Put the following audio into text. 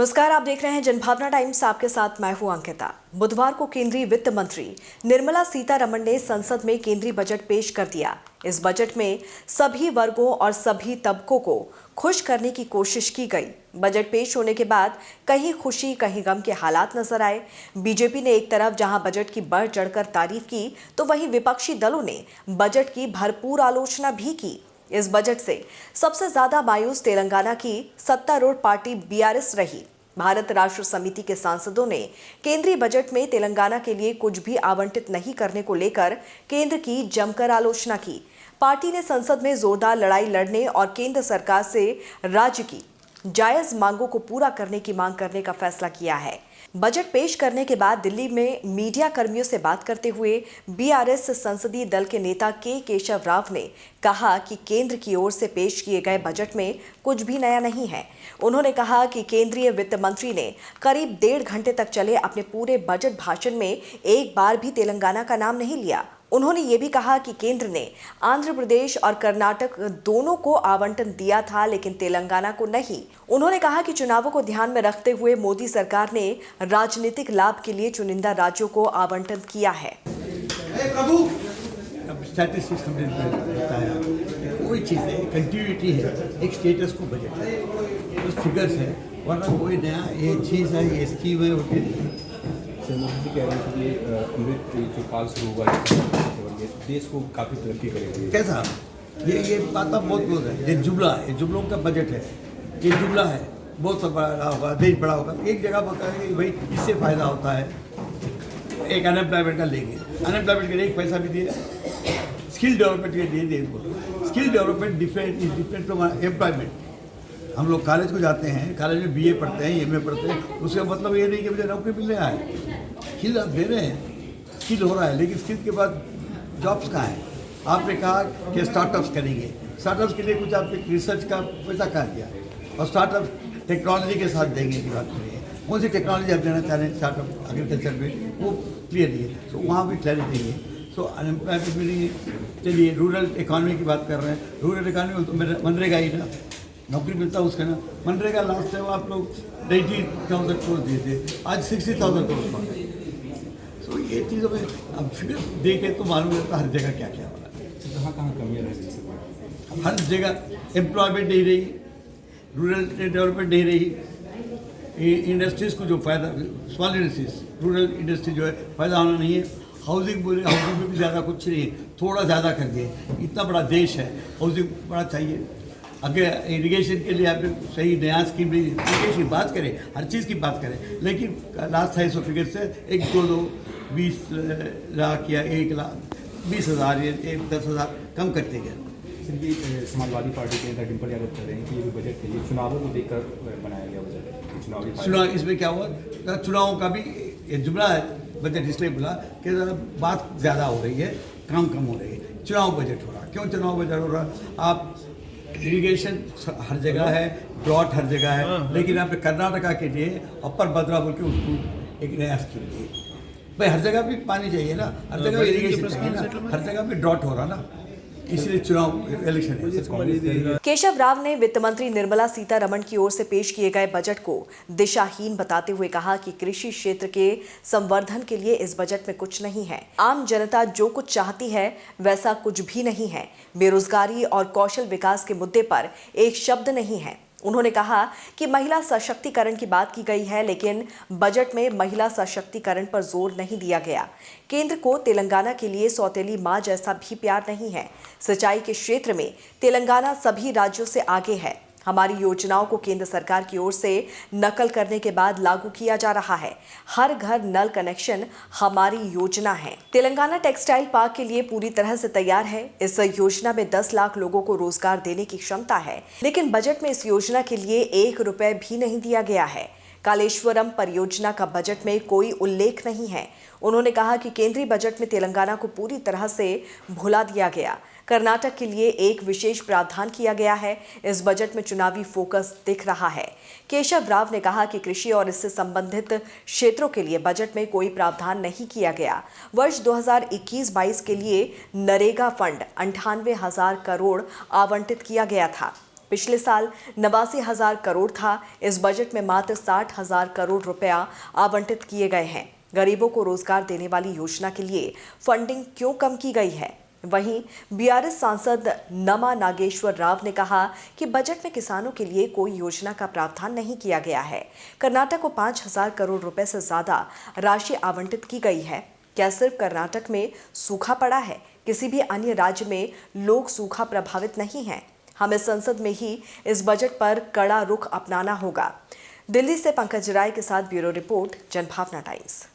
नमस्कार, आप देख रहे हैं जनभावना टाइम्स। आपके साथ मैं हूं अंकिता। बुधवार को केंद्रीय वित्त मंत्री निर्मला सीतारमण ने संसद में केंद्रीय बजट पेश कर दिया। इस बजट में सभी वर्गों और सभी तबकों को खुश करने की कोशिश की गई। बजट पेश होने के बाद कहीं खुशी कहीं गम के हालात नजर आए। बीजेपी ने एक तरफ जहां बजट की बढ़ चढ़कर तारीफ की, तो वहीं विपक्षी दलों ने बजट की भरपूर आलोचना भी की। इस बजट से सबसे ज्यादा मायूस तेलंगाना की सत्तारूढ़ पार्टी बीआरएस रही। भारत राष्ट्र समिति के सांसदों ने केंद्रीय बजट में तेलंगाना के लिए कुछ भी आवंटित नहीं करने को लेकर केंद्र की जमकर आलोचना की। पार्टी ने संसद में जोरदार लड़ाई लड़ने और केंद्र सरकार से राज्य की जायज मांगों को पूरा करने की मांग करने का फैसला किया है। बजट पेश करने के बाद दिल्ली में मीडिया कर्मियों से बात करते हुए बीआरएस संसदीय दल के नेता के केशव राव ने कहा कि केंद्र की ओर से पेश किए गए बजट में कुछ भी नया नहीं है। उन्होंने कहा कि केंद्रीय वित्त मंत्री ने करीब 1.5 घंटे तक चले अपने पूरे बजट भाषण में एक बार भी तेलंगाना का नाम नहीं लिया। उन्होंने ये भी कहा कि केंद्र ने आंध्र प्रदेश और कर्नाटक दोनों को आवंटन दिया था, लेकिन तेलंगाना को नहीं। उन्होंने कहा कि चुनावों को ध्यान में रखते हुए मोदी सरकार ने राजनीतिक लाभ के लिए चुनिंदा राज्यों को आवंटन किया है। स्टैटिस्टिक्स हमने बताया, कोई चीज़ है, कंटिन्यूटी है, एक स्टेटस को बजट है, कुछ फिगर्स है, वरना कोई नया ये चीज़ है, ये स्कीम है, उनके मोदी कह रहे हैं कि ये जो काल शुरू हुआ है देश को काफ़ी तरक्की करेगा। कैसा ये बात आप बहुत बोल रहे हैं, ये जुमला है, जुमलों का बजट है, ये जुमला है, बहुत बड़ा होगा, देश बड़ा होगा। एक जगह होता है कि भाई इससे फ़ायदा होता है, एक अनएम्प्लॉयमेंट का लेंगे, अनएम्प्लॉयमेंट के लिए एक पैसा भी दिए, स्किल डेवलपमेंट के लिए दिए। Skill development different from employment. हम लोग कॉलेज को जाते हैं, कॉलेज में बीए पढ़ते हैं, एमए पढ़ते हैं, उसका मतलब ये नहीं कि मुझे नौकरी मिलने आए। स्किल आप दे रहे हैं, स्किल हो रहा है, लेकिन स्किल के बाद जॉब्स कहाँ हैं? आपने कहा कि स्टार्टअप्स करेंगे, स्टार्टअप्स के लिए कुछ आपने रिसर्च का पैसा कहाँ दिया? और स्टार्टअप टेक्नोलॉजी के साथ देंगे की बात करिए, कौन सी टेक्नोलॉजी आप देना चाह रहे हैं स्टार्टअप एग्रीकल्चर में, वो क्लियर नहीं है। तो वहाँ भी क्लैरिटी नहीं है। सो अनएम्प्लॉयमेंट भी नहीं है। चलिए रूरल इकॉनमी की बात कर रहे हैं, रूरल इकॉनमी में तो मनरेगा ही ना नौकरी मिलता है उसका ना। मनरेगा लास्ट टाइम आप लोग 90,000 करोड़ दिए थे, आज 60,000 करोड़ पड़ गए। सो ये चीज़ों में अब फिर देखे तो मालूम रहता हर जगह क्या क्या हो रहा है। कहाँ कमियाँ रही? हर जगह एम्प्लॉयमेंट नहीं रही, रूरल डेवलपमेंट नहीं रही, इंडस्ट्रीज़ को जो फ़ायदा, स्मॉल इंडस्ट्रीज, रूरल इंडस्ट्री जो है फ़ायदा होना नहीं है। हाउसिंग बोले, हाउसिंग में भी ज़्यादा कुछ नहीं है, थोड़ा ज़्यादा कर दिए। इतना बड़ा देश है, हाउसिंग बड़ा चाहिए। अगर इरिगेशन के लिए आपने सही नया स्कीम नहीं, इरिगेशन की बात करें, हर चीज़ की बात करें, लेकिन लास्ट 250 फिगर से 20 लाख या 1 लाख 20,000 या 10,000 कम करते गए। सिर्फ समाजवादी पार्टी के नेता डिम्पल यादव कह रहे हैं कि ये जो बजट है ये चुनावों को देखकर बनाया गया बजट। चुनाव इसमें क्या हुआ? चुनावों का भी ये जुमला है, बजट इसलिए बोला कि बात ज़्यादा हो रही है, काम कम हो रही है। चुनाव बजट हो रहा, क्यों चुनाव बजट हो रहा? आप इरिगेशन हर जगह है, ड्रॉट हर जगह है, लेकिन आप कर्नाटका के लिए अपर भद्रा बोल के उसको एक नया स्कीम दिए। भाई हर जगह भी पानी चाहिए ना, हर जगह इरिगेशन चाहिए ना, हर जगह भी ड्रॉट हो रहा ना, इसलिए चुनाव इलेक्शन है। केशव राव ने वित्त मंत्री निर्मला सीतारमण की ओर से पेश किए गए बजट को दिशाहीन बताते हुए कहा कि कृषि क्षेत्र के संवर्धन के लिए इस बजट में कुछ नहीं है। आम जनता जो कुछ चाहती है वैसा कुछ भी नहीं है। बेरोजगारी और कौशल विकास के मुद्दे पर एक शब्द नहीं है। उन्होंने कहा कि महिला सशक्तिकरण की बात की गई है, लेकिन बजट में महिला सशक्तिकरण पर जोर नहीं दिया गया। केंद्र को तेलंगाना के लिए सौतेली मां जैसा भी प्यार नहीं है। सिंचाई के क्षेत्र में तेलंगाना सभी राज्यों से आगे है। हमारी योजनाओं को केंद्र सरकार की ओर से नकल करने के बाद लागू किया जा रहा है। हर घर नल कनेक्शन हमारी योजना है। तेलंगाना टेक्सटाइल पार्क के लिए पूरी तरह से तैयार है। इस योजना में 10 लाख लोगों को रोजगार देने की क्षमता है, लेकिन बजट में इस योजना के लिए 1 रुपए भी नहीं दिया गया है। कालेश्वरम परियोजना का बजट में कोई उल्लेख नहीं है। उन्होंने कहा कि केंद्रीय बजट में तेलंगाना को पूरी तरह से भुला दिया गया। कर्नाटक के लिए एक विशेष प्रावधान किया गया है। इस बजट में चुनावी फोकस दिख रहा है। केशव राव ने कहा कि कृषि और इससे संबंधित क्षेत्रों के लिए बजट में कोई प्रावधान नहीं किया गया। वर्ष 2021-22 के लिए नरेगा फंड 98,000 करोड़ आवंटित किया गया था। पिछले साल 89,000 करोड़ था। इस बजट में मात्र 60,000 करोड़ रुपया आवंटित किए गए हैं। गरीबों को रोजगार देने वाली योजना के लिए फंडिंग क्यों कम की गई है? वहीं बीआरएस सांसद नमा नागेश्वर राव ने कहा कि बजट में किसानों के लिए कोई योजना का प्रावधान नहीं किया गया है। कर्नाटक को 5,000 करोड़ रुपए से ज्यादा राशि आवंटित की गई है। क्या सिर्फ कर्नाटक में सूखा पड़ा है? किसी भी अन्य राज्य में लोग सूखा प्रभावित नहीं हैं। हमें संसद में ही इस बजट पर कड़ा रुख अपनाना होगा। दिल्ली से पंकज राय के साथ ब्यूरो रिपोर्ट, जनभावना टाइम्स।